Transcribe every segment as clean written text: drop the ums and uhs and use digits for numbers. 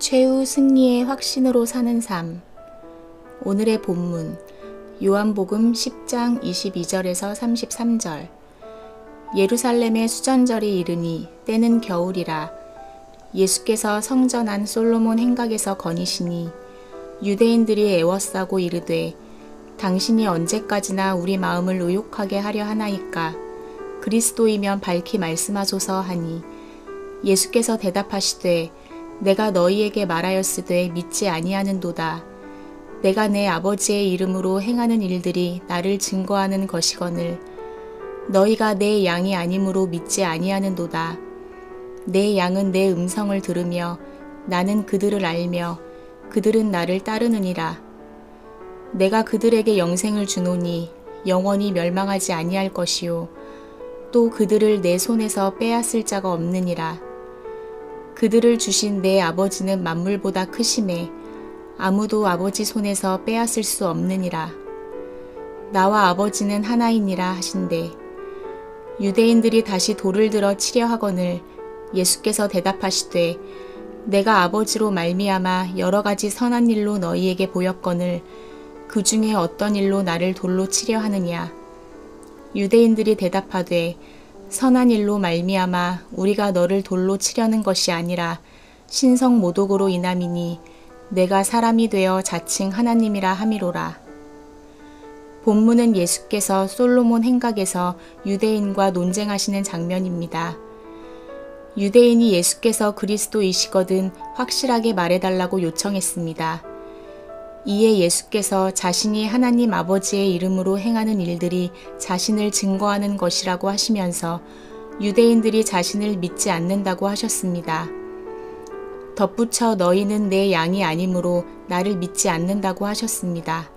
최후 승리의 확신으로 사는 삶. 오늘의 본문 요한복음 10장 22절에서 33절. 예루살렘의 수전절이 이르니 때는 겨울이라. 예수께서 성전 안 솔로몬 행각에서 거니시니 유대인들이 애워싸고 이르되 당신이 언제까지나 우리 마음을 의욕하게 하려 하나이까. 그리스도이면 밝히 말씀하소서 하니 예수께서 대답하시되 내가 너희에게 말하였으되 믿지 아니하는도다. 내가 내 아버지의 이름으로 행하는 일들이 나를 증거하는 것이거늘 너희가 내 양이 아니므로 믿지 아니하는도다. 내 양은 내 음성을 들으며 나는 그들을 알며 그들은 나를 따르느니라. 내가 그들에게 영생을 주노니 영원히 멸망하지 아니할 것이요 또 그들을 내 손에서 빼앗을 자가 없느니라. 그들을 주신 내 아버지는 만물보다 크심에 아무도 아버지 손에서 빼앗을 수 없느니라. 나와 아버지는 하나이니라 하신대. 유대인들이 다시 돌을 들어 치려 하거늘 예수께서 대답하시되 내가 아버지로 말미암아 여러 가지 선한 일로 너희에게 보였거늘 그 중에 어떤 일로 나를 돌로 치려 하느냐. 유대인들이 대답하되 선한 일로 말미암아 우리가 너를 돌로 치려는 것이 아니라 신성 모독으로 인함이니 내가 사람이 되어 자칭 하나님이라 함이로라. 본문은 예수께서 솔로몬 행각에서 유대인과 논쟁하시는 장면입니다. 유대인이 예수께서 그리스도이시거든 확실하게 말해달라고 요청했습니다. 이에 예수께서 자신이 하나님 아버지의 이름으로 행하는 일들이 자신을 증거하는 것이라고 하시면서 유대인들이 자신을 믿지 않는다고 하셨습니다. 덧붙여 너희는 내 양이 아니므로 나를 믿지 않는다고 하셨습니다.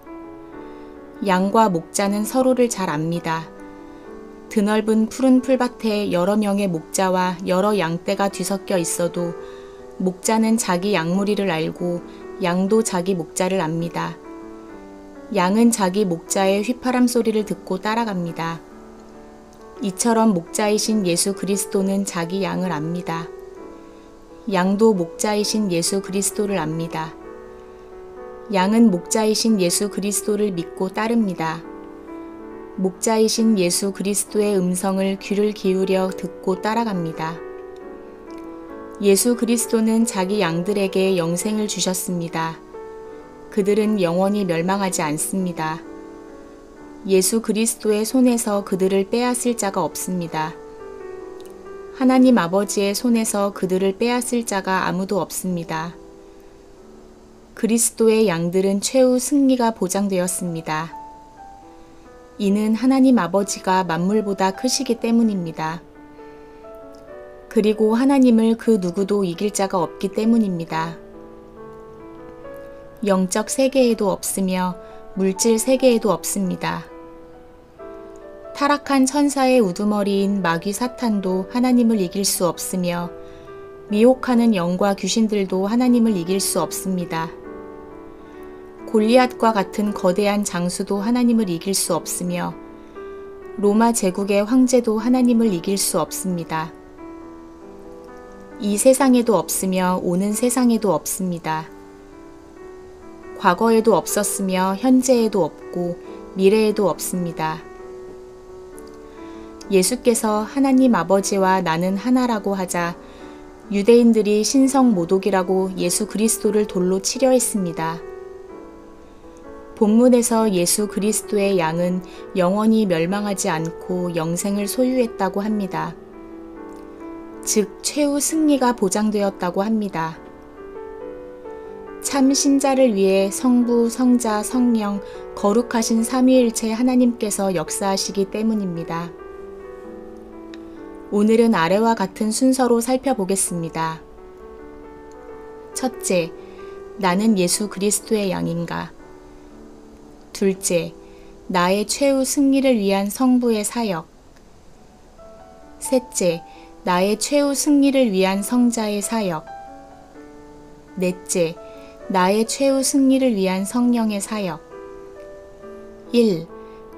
양과 목자는 서로를 잘 압니다. 드넓은 푸른 풀밭에 여러 명의 목자와 여러 양떼가 뒤섞여 있어도 목자는 자기 양무리를 알고 양도 자기 목자를 압니다. 양은 자기 목자의 휘파람 소리를 듣고 따라갑니다. 이처럼 목자이신 예수 그리스도는 자기 양을 압니다. 양도 목자이신 예수 그리스도를 압니다. 양은 목자이신 예수 그리스도를 믿고 따릅니다. 목자이신 예수 그리스도의 음성을 귀를 기울여 듣고 따라갑니다. 예수 그리스도는 자기 양들에게 영생을 주셨습니다. 그들은 영원히 멸망하지 않습니다. 예수 그리스도의 손에서 그들을 빼앗을 자가 없습니다. 하나님 아버지의 손에서 그들을 빼앗을 자가 아무도 없습니다. 그리스도의 양들은 최후 승리가 보장되었습니다. 이는 하나님 아버지가 만물보다 크시기 때문입니다. 그리고 하나님을 그 누구도 이길 자가 없기 때문입니다. 영적 세계에도 없으며 물질 세계에도 없습니다. 타락한 천사의 우두머리인 마귀 사탄도 하나님을 이길 수 없으며 미혹하는 영과 귀신들도 하나님을 이길 수 없습니다. 골리앗과 같은 거대한 장수도 하나님을 이길 수 없으며 로마 제국의 황제도 하나님을 이길 수 없습니다. 이 세상에도 없으며 오는 세상에도 없습니다. 과거에도 없었으며 현재에도 없고 미래에도 없습니다. 예수께서 하나님 아버지와 나는 하나라고 하자 유대인들이 신성 모독이라고 예수 그리스도를 돌로 치려 했습니다. 본문에서 예수 그리스도의 양은 영원히 멸망하지 않고 영생을 소유했다고 합니다. 즉 최후 승리가 보장되었다고 합니다. 참 신자를 위해 성부, 성자, 성령, 거룩하신 삼위일체 하나님께서 역사하시기 때문입니다. 오늘은 아래와 같은 순서로 살펴보겠습니다. 첫째, 나는 예수 그리스도의 양인가? 둘째, 나의 최후 승리를 위한 성부의 사역. 셋째, 나의 최후 승리를 위한 성자의 사역. 넷째, 나의 최후 승리를 위한 성령의 사역. 1.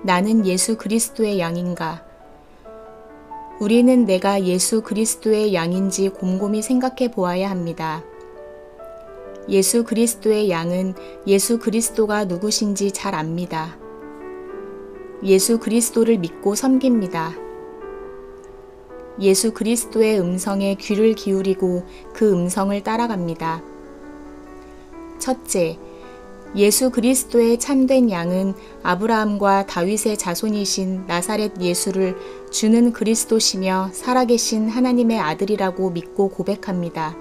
나는 예수 그리스도의 양인가? 우리는 내가 예수 그리스도의 양인지 곰곰이 생각해 보아야 합니다. 예수 그리스도의 양은 예수 그리스도가 누구신지 잘 압니다. 예수 그리스도를 믿고 섬깁니다. 예수 그리스도의 음성에 귀를 기울이고 그 음성을 따라갑니다. 첫째, 예수 그리스도의 참된 양은 아브라함과 다윗의 자손이신 나사렛 예수를 주는 그리스도시며 살아계신 하나님의 아들이라고 믿고 고백합니다.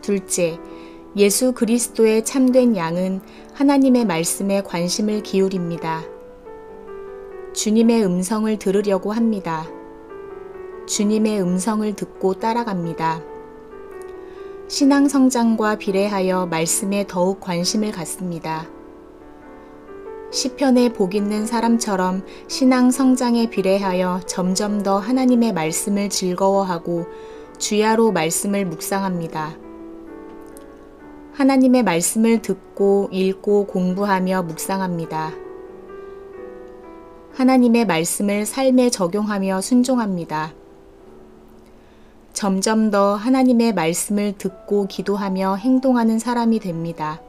둘째, 예수 그리스도의 참된 양은 하나님의 말씀에 관심을 기울입니다. 주님의 음성을 들으려고 합니다. 주님의 음성을 듣고 따라갑니다. 신앙 성장과 비례하여 말씀에 더욱 관심을 갖습니다. 시편에 복 있는 사람처럼 신앙 성장에 비례하여 점점 더 하나님의 말씀을 즐거워하고 주야로 말씀을 묵상합니다. 하나님의 말씀을 듣고 읽고 공부하며 묵상합니다. 하나님의 말씀을 삶에 적용하며 순종합니다. 점점 더 하나님의 말씀을 듣고 기도하며 행동하는 사람이 됩니다.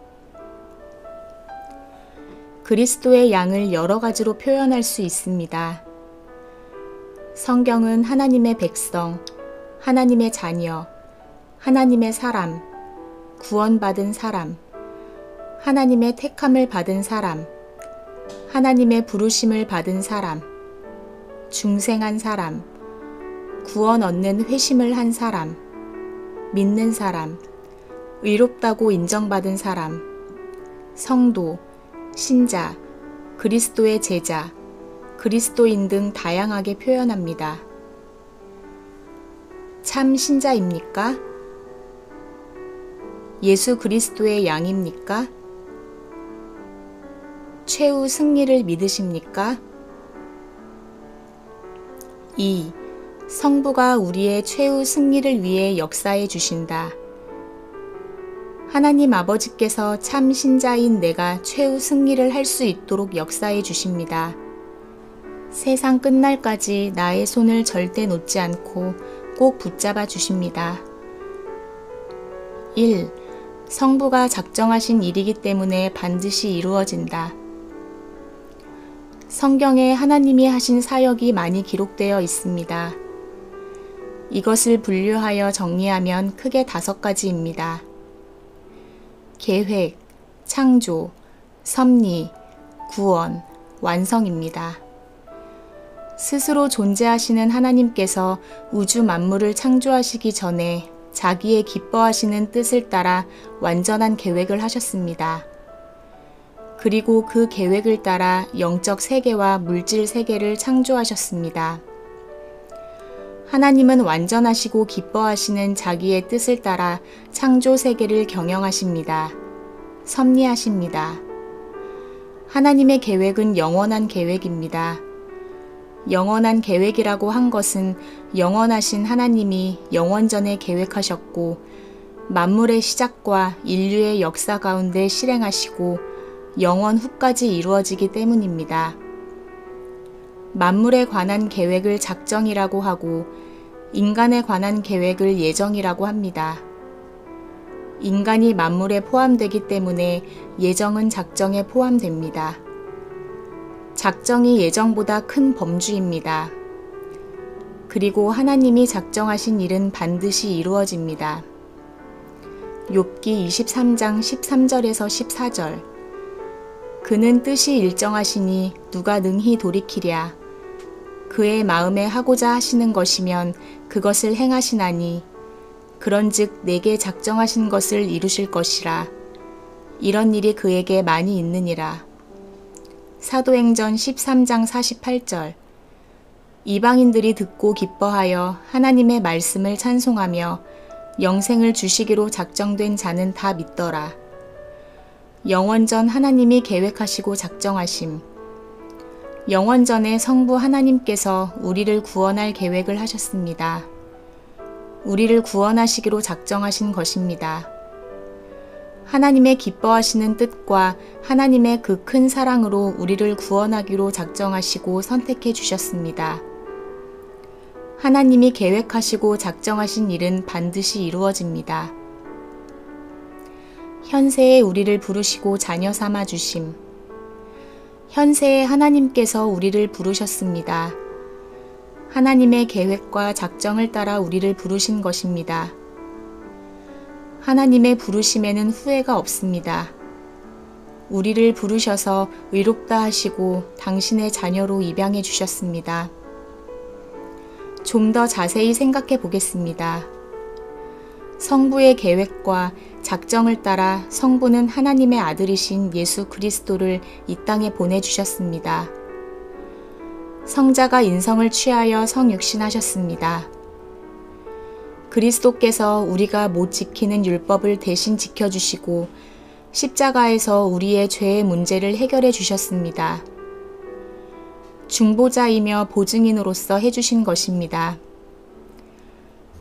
그리스도의 양을 여러 가지로 표현할 수 있습니다. 성경은 하나님의 백성, 하나님의 자녀, 하나님의 사람, 구원받은 사람, 하나님의 택함을 받은 사람, 하나님의 부르심을 받은 사람, 중생한 사람, 구원 얻는 회심을 한 사람, 믿는 사람, 의롭다고 인정받은 사람, 성도, 신자, 그리스도의 제자, 그리스도인 등 다양하게 표현합니다. 참 신자입니까? 예수 그리스도의 양입니까? 최후 승리를 믿으십니까? 2. 성부가 우리의 최후 승리를 위해 역사해 주신다. 하나님 아버지께서 참 신자인 내가 최후 승리를 할 수 있도록 역사해 주십니다. 세상 끝날까지 나의 손을 절대 놓지 않고 꼭 붙잡아 주십니다. 1. 성부가 작정하신 일이기 때문에 반드시 이루어진다. 성경에 하나님이 하신 사역이 많이 기록되어 있습니다. 이것을 분류하여 정리하면 크게 5가지입니다. 계획, 창조, 섭리, 구원, 완성입니다. 스스로 존재하시는 하나님께서 우주 만물을 창조하시기 전에 자기의 기뻐하시는 뜻을 따라 완전한 계획을 하셨습니다. 그리고 그 계획을 따라 영적 세계와 물질 세계를 창조하셨습니다. 하나님은 완전하시고 기뻐하시는 자기의 뜻을 따라 창조 세계를 경영하십니다. 섭리하십니다. 하나님의 계획은 영원한 계획입니다. 영원한 계획이라고 한 것은 영원하신 하나님이 영원전에 계획하셨고 만물의 시작과 인류의 역사 가운데 실행하시고 영원 후까지 이루어지기 때문입니다. 만물에 관한 계획을 작정이라고 하고 인간에 관한 계획을 예정이라고 합니다. 인간이 만물에 포함되기 때문에 예정은 작정에 포함됩니다. 작정이 예정보다 큰 범주입니다. 그리고 하나님이 작정하신 일은 반드시 이루어집니다. 욥기 23장 13절에서 14절. 그는 뜻이 일정하시니 누가 능히 돌이키랴. 그의 마음에 하고자 하시는 것이면 그것을 행하시나니 그런즉 내게 작정하신 것을 이루실 것이라. 이런 일이 그에게 많이 있느니라. 사도행전 13장 48절. 이방인들이 듣고 기뻐하여 하나님의 말씀을 찬송하며 영생을 주시기로 작정된 자는 다 믿더라. 영원전 하나님이 계획하시고 작정하심. 영원전에 성부 하나님께서 우리를 구원할 계획을 하셨습니다. 우리를 구원하시기로 작정하신 것입니다. 하나님의 기뻐하시는 뜻과 하나님의 그 큰 사랑으로 우리를 구원하기로 작정하시고 선택해 주셨습니다. 하나님이 계획하시고 작정하신 일은 반드시 이루어집니다. 현세에 우리를 부르시고 자녀 삼아 주심. 현세에 하나님께서 우리를 부르셨습니다. 하나님의 계획과 작정을 따라 우리를 부르신 것입니다. 하나님의 부르심에는 후회가 없습니다. 우리를 부르셔서 의롭다 하시고 당신의 자녀로 입양해 주셨습니다. 좀 더 자세히 생각해 보겠습니다. 성부의 계획과 작정을 따라 성부는 하나님의 아들이신 예수 그리스도를 이 땅에 보내주셨습니다. 성자가 인성을 취하여 성육신하셨습니다. 그리스도께서 우리가 못 지키는 율법을 대신 지켜주시고 십자가에서 우리의 죄의 문제를 해결해 주셨습니다. 중보자이며 보증인으로서 해주신 것입니다.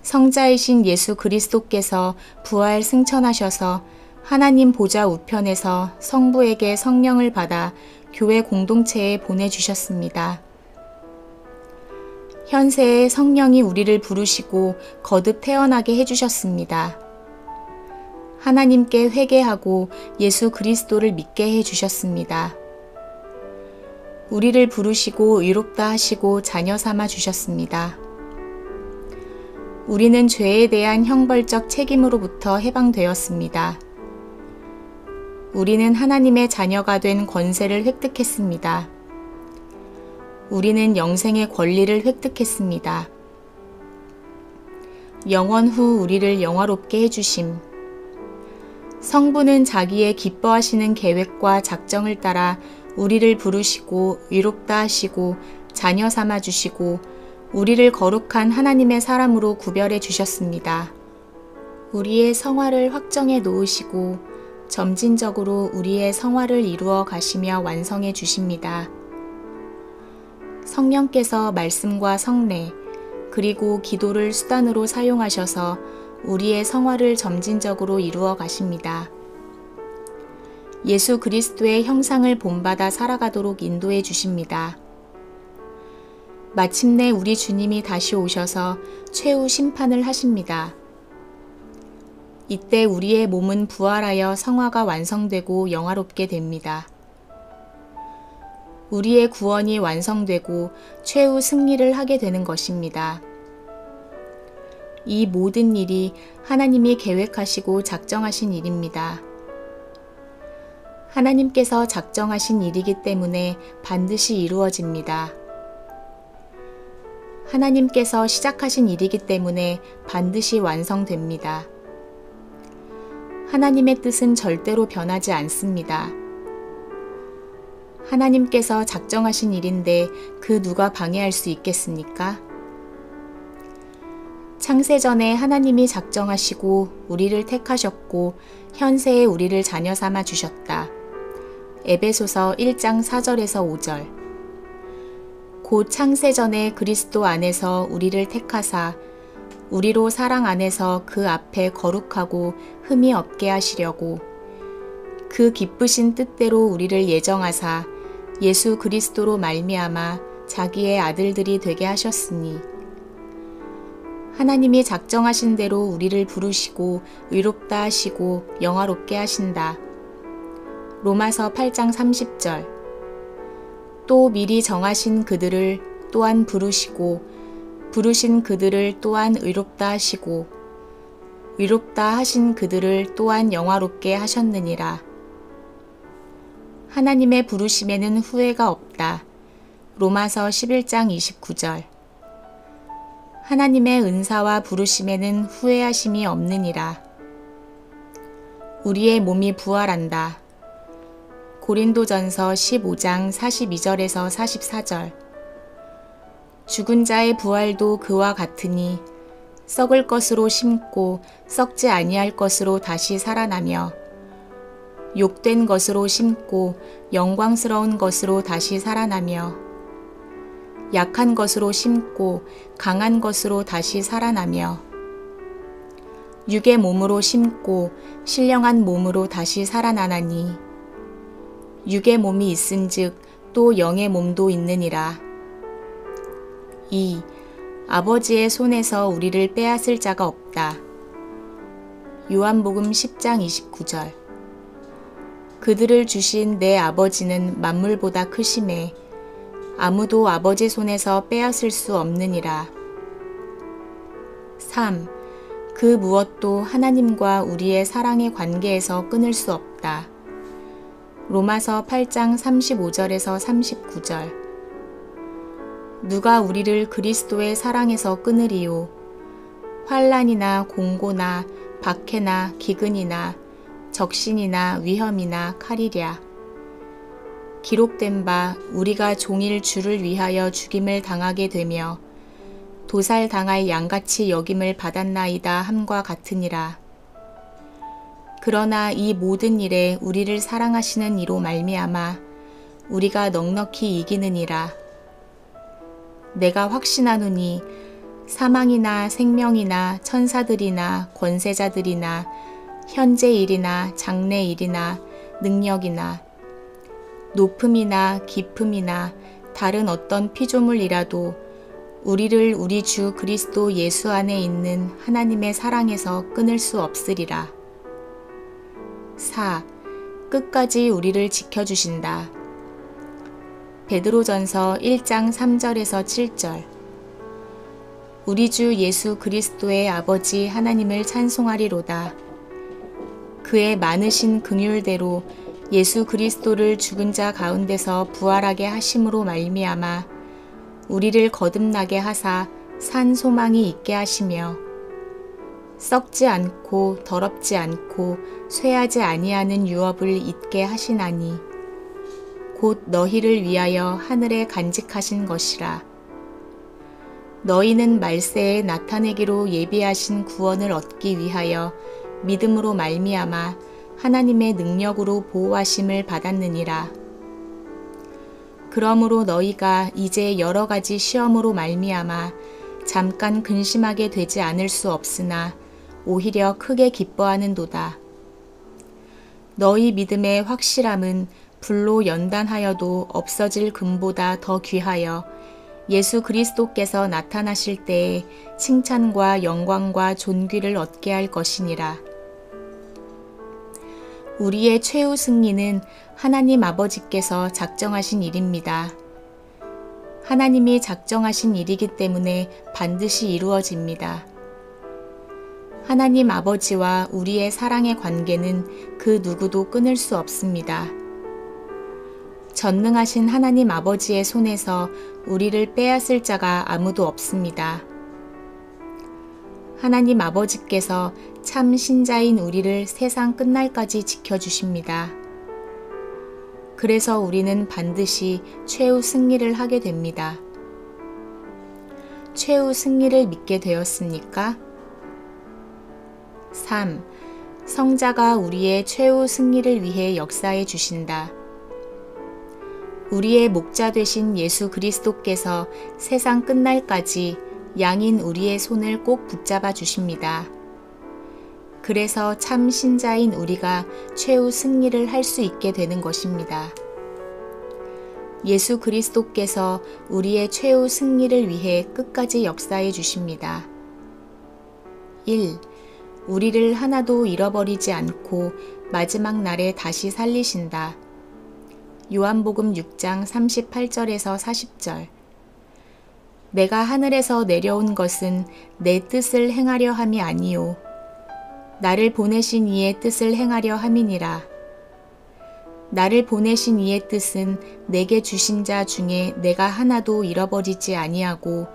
성자이신 예수 그리스도께서 부활 승천하셔서 하나님 보좌 우편에서 성부에게 성령을 받아 교회 공동체에 보내주셨습니다. 현세에 성령이 우리를 부르시고 거듭 태어나게 해주셨습니다. 하나님께 회개하고 예수 그리스도를 믿게 해주셨습니다. 우리를 부르시고 의롭다 하시고 자녀 삼아 주셨습니다. 우리는 죄에 대한 형벌적 책임으로부터 해방되었습니다. 우리는 하나님의 자녀가 된 권세를 획득했습니다. 우리는 영생의 권리를 획득했습니다. 영원 후 우리를 영화롭게 해주심. 성부는 자기의 기뻐하시는 계획과 작정을 따라 우리를 부르시고 의롭다 하시고 자녀 삼아 주시고 우리를 거룩한 하나님의 사람으로 구별해 주셨습니다. 우리의 성화를 확정해 놓으시고 점진적으로 우리의 성화를 이루어 가시며 완성해 주십니다. 성령께서 말씀과 성례, 그리고 기도를 수단으로 사용하셔서 우리의 성화를 점진적으로 이루어 가십니다. 예수 그리스도의 형상을 본받아 살아가도록 인도해 주십니다. 마침내 우리 주님이 다시 오셔서 최후 심판을 하십니다. 이때 우리의 몸은 부활하여 성화가 완성되고 영화롭게 됩니다. 우리의 구원이 완성되고 최후 승리를 하게 되는 것입니다. 이 모든 일이 하나님이 계획하시고 작정하신 일입니다. 하나님께서 작정하신 일이기 때문에 반드시 이루어집니다. 하나님께서 시작하신 일이기 때문에 반드시 완성됩니다. 하나님의 뜻은 절대로 변하지 않습니다. 하나님께서 작정하신 일인데 그 누가 방해할 수 있겠습니까? 창세전에 하나님이 작정하시고 우리를 택하셨고 현세에 우리를 자녀 삼아 주셨다. 에베소서 1장 4절에서 5절. 곧 창세전에 그리스도 안에서 우리를 택하사 우리로 사랑 안에서 그 앞에 거룩하고 흠이 없게 하시려고 그 기쁘신 뜻대로 우리를 예정하사 예수 그리스도로 말미암아 자기의 아들들이 되게 하셨으니 하나님이 작정하신 대로 우리를 부르시고 의롭다 하시고 영화롭게 하신다. 로마서 8장 30절. 또 미리 정하신 그들을 또한 부르시고 부르신 그들을 또한 의롭다 하시고 의롭다 하신 그들을 또한 영화롭게 하셨느니라. 하나님의 부르심에는 후회가 없다. 로마서 11장 29절. 하나님의 은사와 부르심에는 후회하심이 없느니라. 우리의 몸이 부활한다. 고린도전서 15장 42절에서 44절. 죽은 자의 부활도 그와 같으니 썩을 것으로 심고 썩지 아니할 것으로 다시 살아나며 욕된 것으로 심고 영광스러운 것으로 다시 살아나며 약한 것으로 심고 강한 것으로 다시 살아나며 육의 몸으로 심고 신령한 몸으로 다시 살아나나니 육의 몸이 있은즉 또 영의 몸도 있느니라. 2. 아버지의 손에서 우리를 빼앗을 자가 없다. 요한복음 10장 29절. 그들을 주신 내 아버지는 만물보다 크심에 아무도 아버지 손에서 빼앗을 수 없느니라. 3. 그 무엇도 하나님과 우리의 사랑의 관계에서 끊을 수 없다. 로마서 8장 35절에서 39절. 누가 우리를 그리스도의 사랑에서 끊으리요? 환난이나 공고나 박해나 기근이나 적신이나 위험이나 칼이랴. 기록된 바 우리가 종일 주를 위하여 죽임을 당하게 되며 도살당할 양같이 여김을 받았나이다 함과 같으니라. 그러나 이 모든 일에 우리를 사랑하시는 이로 말미암아 우리가 넉넉히 이기느니라. 내가 확신하노니 사망이나 생명이나 천사들이나 권세자들이나 현재일이나 장래일이나 능력이나 높음이나 깊음이나 다른 어떤 피조물이라도 우리를 우리 주 그리스도 예수 안에 있는 하나님의 사랑에서 끊을 수 없으리라. 4. 끝까지 우리를 지켜주신다. 베드로전서 1장 3절에서 7절. 우리 주 예수 그리스도의 아버지 하나님을 찬송하리로다. 그의 많으신 긍휼대로 예수 그리스도를 죽은 자 가운데서 부활하게 하심으로 말미암아 우리를 거듭나게 하사 산 소망이 있게 하시며 썩지 않고 더럽지 않고 쇠하지 아니하는 유업을 잊게 하시나니 곧 너희를 위하여 하늘에 간직하신 것이라. 너희는 말세에 나타내기로 예비하신 구원을 얻기 위하여 믿음으로 말미암아 하나님의 능력으로 보호하심을 받았느니라. 그러므로 너희가 이제 여러 가지 시험으로 말미암아 잠깐 근심하게 되지 않을 수 없으나 오히려 크게 기뻐하는도다. 너희 믿음의 확실함은 불로 연단하여도 없어질 금보다 더 귀하여 예수 그리스도께서 나타나실 때에 칭찬과 영광과 존귀를 얻게 할 것이니라. 우리의 최후 승리는 하나님 아버지께서 작정하신 일입니다. 하나님이 작정하신 일이기 때문에 반드시 이루어집니다. 하나님 아버지와 우리의 사랑의 관계는 그 누구도 끊을 수 없습니다. 전능하신 하나님 아버지의 손에서 우리를 빼앗을 자가 아무도 없습니다. 하나님 아버지께서 참 신자인 우리를 세상 끝날까지 지켜주십니다. 그래서 우리는 반드시 최후 승리를 하게 됩니다. 최후 승리를 믿게 되었습니까? 3. 성자가 우리의 최후 승리를 위해 역사해 주신다. 우리의 목자 되신 예수 그리스도께서 세상 끝날까지 양인 우리의 손을 꼭 붙잡아 주십니다. 그래서 참 신자인 우리가 최후 승리를 할 수 있게 되는 것입니다. 예수 그리스도께서 우리의 최후 승리를 위해 끝까지 역사해 주십니다. 1. 우리를 하나도 잃어버리지 않고 마지막 날에 다시 살리신다. 요한복음 6장 38절에서 40절. 내가 하늘에서 내려온 것은 내 뜻을 행하려 함이 아니요 나를 보내신 이의 뜻을 행하려 함이니라. 나를 보내신 이의 뜻은 내게 주신 자 중에 내가 하나도 잃어버리지 아니하고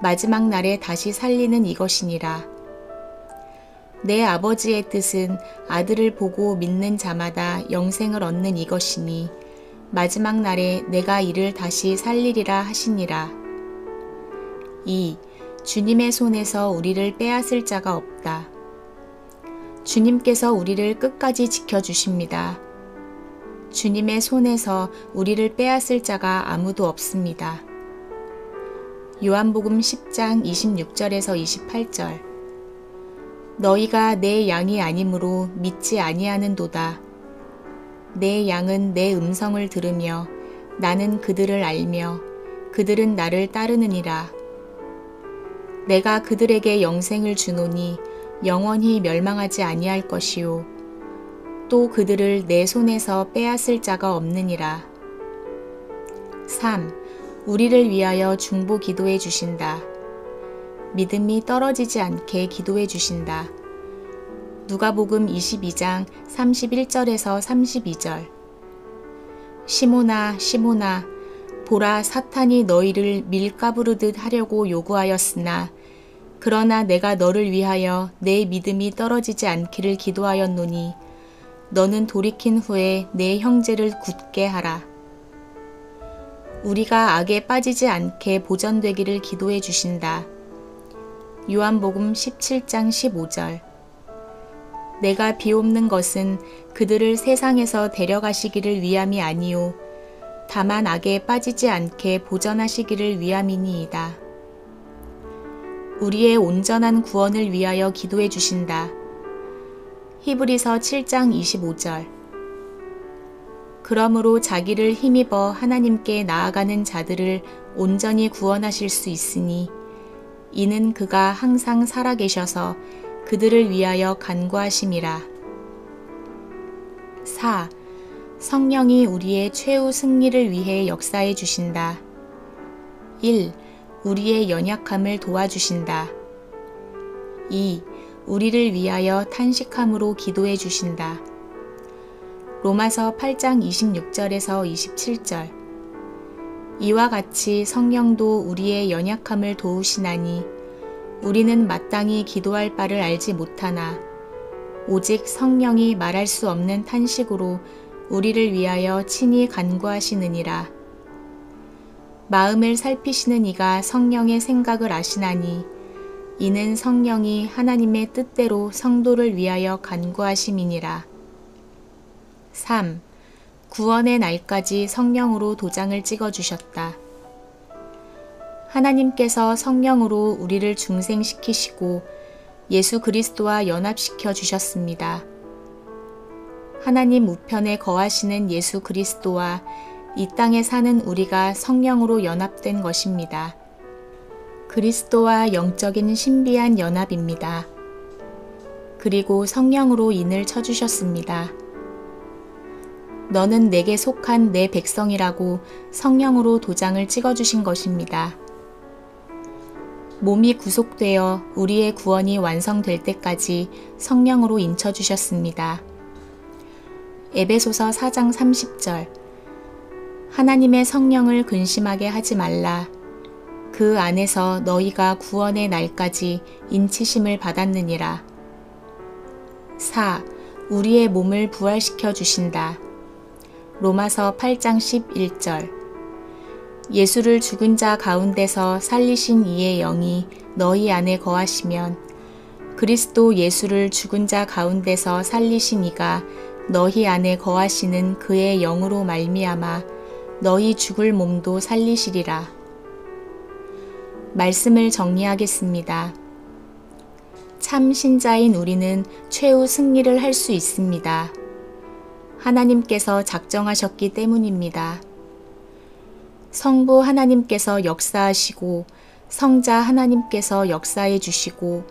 마지막 날에 다시 살리는 이것이니라. 내 아버지의 뜻은 아들을 보고 믿는 자마다 영생을 얻는 이것이니 마지막 날에 내가 이를 다시 살리리라 하시니라. 2. 주님의 손에서 우리를 빼앗을 자가 없다. 주님께서 우리를 끝까지 지켜주십니다. 주님의 손에서 우리를 빼앗을 자가 아무도 없습니다. 요한복음 10장 26절에서 28절. 너희가 내 양이 아니므로 믿지 아니하는도다. 내 양은 내 음성을 들으며 나는 그들을 알며 그들은 나를 따르느니라. 내가 그들에게 영생을 주노니 영원히 멸망하지 아니할 것이요 또 그들을 내 손에서 빼앗을 자가 없느니라. 3. 우리를 위하여 중보 기도해 주신다. 믿음이 떨어지지 않게 기도해 주신다. 누가복음 22장 31절에서 32절. 시몬아, 시몬아, 보라, 사탄이 너희를 밀가부르듯 하려고 요구하였으나 그러나 내가 너를 위하여 내 믿음이 떨어지지 않기를 기도하였노니 너는 돌이킨 후에 내 형제를 굳게 하라. 우리가 악에 빠지지 않게 보전되기를 기도해 주신다. 요한복음 17장 15절. 내가 비옵는 것은 그들을 세상에서 데려가시기를 위함이 아니요 다만 악에 빠지지 않게 보전하시기를 위함이니이다. 우리의 온전한 구원을 위하여 기도해 주신다. 히브리서 7장 25절. 그러므로 자기를 힘입어 하나님께 나아가는 자들을 온전히 구원하실 수 있으니 이는 그가 항상 살아계셔서 그들을 위하여 간구하심이라. 4. 성령이 우리의 최후 승리를 위해 역사해 주신다. 1. 우리의 연약함을 도와주신다. 2. 우리를 위하여 탄식함으로 기도해 주신다. 로마서 8장 26절에서 27절. 이와 같이 성령도 우리의 연약함을 도우시나니 우리는 마땅히 기도할 바를 알지 못하나 오직 성령이 말할 수 없는 탄식으로 우리를 위하여 친히 간구하시느니라. 마음을 살피시는 이가 성령의 생각을 아시나니 이는 성령이 하나님의 뜻대로 성도를 위하여 간구하심이니라. 3. 구원의 날까지 성령으로 도장을 찍어주셨다. 하나님께서 성령으로 우리를 중생시키시고 예수 그리스도와 연합시켜 주셨습니다. 하나님 우편에 거하시는 예수 그리스도와 이 땅에 사는 우리가 성령으로 연합된 것입니다. 그리스도와 영적인 신비한 연합입니다. 그리고 성령으로 인을 쳐주셨습니다. 너는 내게 속한 내 백성이라고 성령으로 도장을 찍어주신 것입니다. 몸이 구속되어 우리의 구원이 완성될 때까지 성령으로 인쳐주셨습니다. 에베소서 4장 30절. 하나님의 성령을 근심하게 하지 말라. 그 안에서 너희가 구원의 날까지 인치심을 받았느니라. 4. 우리의 몸을 부활시켜 주신다. 로마서 8장 11절. 예수를 죽은 자 가운데서 살리신 이의 영이 너희 안에 거하시면 그리스도 예수를 죽은 자 가운데서 살리신 이가 너희 안에 거하시는 그의 영으로 말미암아 너희 죽을 몸도 살리시리라. 말씀을 정리하겠습니다. 참 신자인 우리는 최후 승리를 할 수 있습니다. 하나님께서 작정하셨기 때문입니다. 성부 하나님께서 역사하시고 성자 하나님께서 역사해 주시고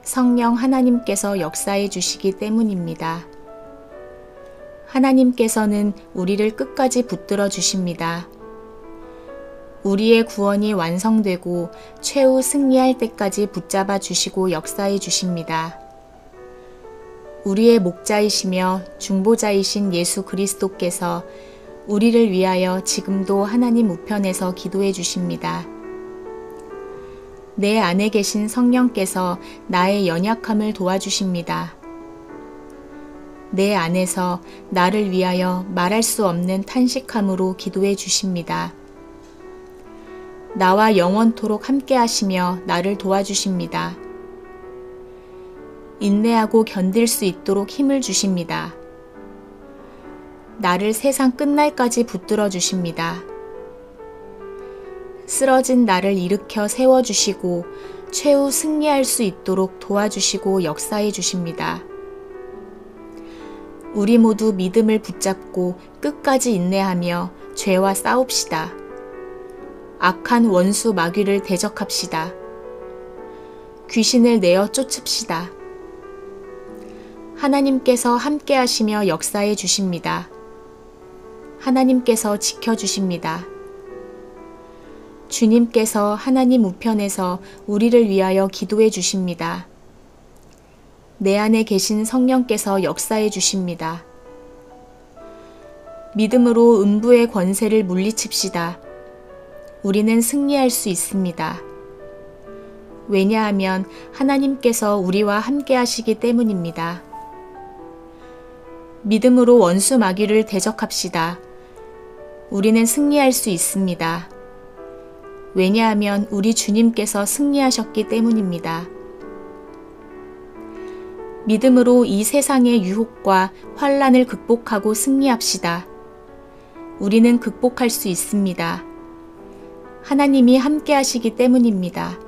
성령 하나님께서 역사해 주시기 때문입니다. 하나님께서는 우리를 끝까지 붙들어 주십니다. 우리의 구원이 완성되고 최후 승리할 때까지 붙잡아 주시고 역사해 주십니다. 우리의 목자이시며 중보자이신 예수 그리스도께서 우리를 위하여 지금도 하나님 우편에서 기도해 주십니다. 내 안에 계신 성령께서 나의 연약함을 도와주십니다. 내 안에서 나를 위하여 말할 수 없는 탄식함으로 기도해 주십니다. 나와 영원토록 함께 하시며 나를 도와주십니다. 인내하고 견딜 수 있도록 힘을 주십니다. 나를 세상 끝날까지 붙들어 주십니다. 쓰러진 나를 일으켜 세워주시고 최후 승리할 수 있도록 도와주시고 역사해 주십니다. 우리 모두 믿음을 붙잡고 끝까지 인내하며 죄와 싸웁시다. 악한 원수 마귀를 대적합시다. 귀신을 내어 쫓읍시다. 하나님께서 함께 하시며 역사해 주십니다. 하나님께서 지켜주십니다. 주님께서 하나님 우편에서 우리를 위하여 기도해 주십니다. 내 안에 계신 성령께서 역사해 주십니다. 믿음으로 음부의 권세를 물리칩시다. 우리는 승리할 수 있습니다. 왜냐하면 하나님께서 우리와 함께 하시기 때문입니다. 믿음으로 원수 마귀를 대적합시다. 우리는 승리할 수 있습니다. 왜냐하면 우리 주님께서 승리하셨기 때문입니다. 믿음으로 이 세상의 유혹과 환난을 극복하고 승리합시다. 우리는 극복할 수 있습니다. 하나님이 함께 하시기 때문입니다.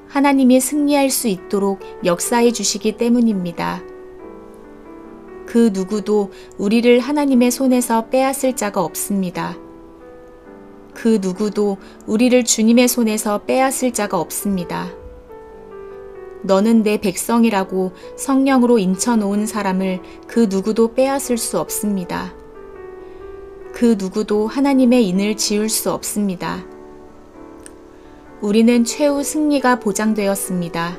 하나님이 승리할 수 있도록 역사해 주시기 때문입니다. 그 누구도 우리를 하나님의 손에서 빼앗을 자가 없습니다. 그 누구도 우리를 주님의 손에서 빼앗을 자가 없습니다. 너는 내 백성이라고 성령으로 인쳐놓은 사람을 그 누구도 빼앗을 수 없습니다. 그 누구도 하나님의 인을 지울 수 없습니다. 우리는 최후 승리가 보장되었습니다.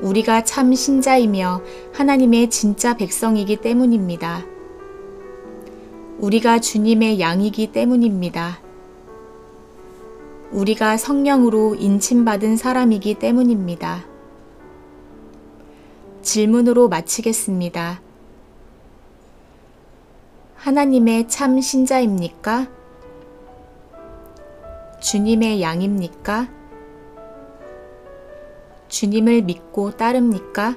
우리가 참 신자이며 하나님의 진짜 백성이기 때문입니다. 우리가 주님의 양이기 때문입니다. 우리가 성령으로 인침받은 사람이기 때문입니다. 질문으로 마치겠습니다. 하나님의 참 신자입니까? 주님의 양입니까? 주님을 믿고 따릅니까?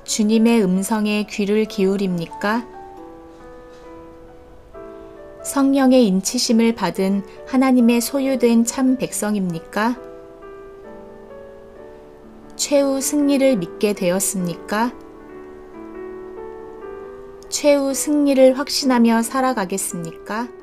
주님의 음성에 귀를 기울입니까? 성령의 인치심을 받은 하나님의 소유된 참 백성입니까? 최후 승리를 믿게 되었습니까? 최후 승리를 확신하며 살아가겠습니까?